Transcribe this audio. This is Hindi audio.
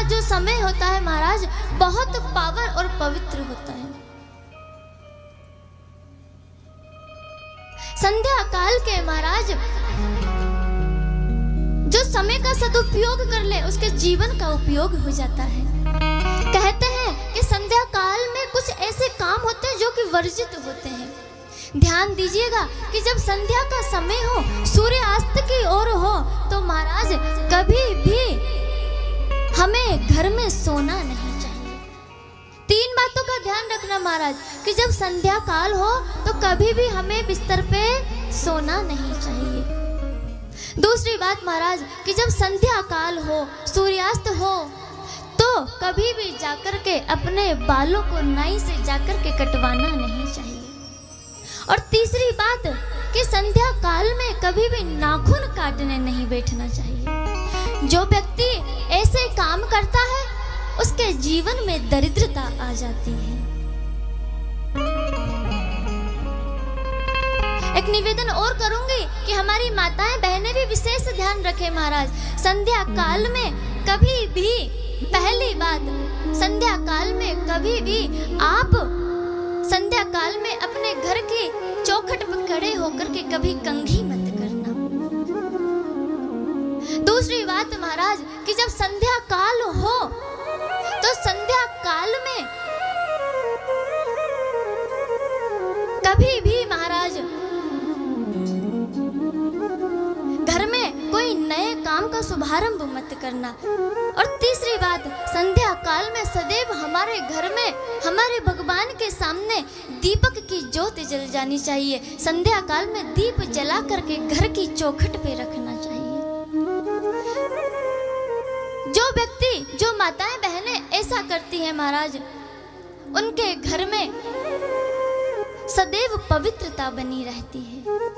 जो समय होता है महाराज बहुत पावन और पवित्र होता है। संध्या काल के महाराज जो समय का सदुपयोग कर ले उसके जीवन का उपयोग हो जाता है। कहते हैं कि संध्या काल में कुछ ऐसे काम होते हैं जो कि वर्जित होते हैं। ध्यान दीजिएगा कि जब संध्या का समय हो, सूर्यास्त की ओर हो, तो महाराज कभी भी हमें घर में सोना नहीं चाहिए। 3 बातों का ध्यान रखना महाराज कि जब संध्या काल हो तो कभी भी हमें बिस्तर पे सोना नहीं चाहिए। दूसरी बात महाराज कि जब संध्या काल हो, सूर्यास्त हो, तो कभी भी जाकर के अपने बालों को नाई से जाकर के कटवाना नहीं चाहिए। और तीसरी बात कि संध्या काल में कभी भी नाखून काटने नहीं बैठना चाहिए। जो व्यक्ति ऐसे काम करता है उसके जीवन में दरिद्रता आ जाती है। एक निवेदन और करूंगी कि हमारी माताएं बहनें भी विशेष ध्यान रखें महाराज। संध्या काल में कभी भी, पहली बात, संध्या काल में कभी भी आप संध्या काल में अपने घर के चौखट पर खड़े होकर के कभी कंघी मत करना। दूसरी बात महाराज कि जब संध्या काल हो तो संध्या काल में कभी भी महाराज घर में कोई नए काम का शुभारंभ मत करना। और तीसरी बात, संध्या काल में सदैव हमारे घर में हमारे भगवान के सामने दीपक की ज्योत जल जानी चाहिए। संध्या काल में दीप जला करके घर की चौखट पे रखना चाहिए। जो व्यक्ति, जो माताएं बहनें ऐसा करती हैं महाराज, उनके घर में सदैव पवित्रता बनी रहती है।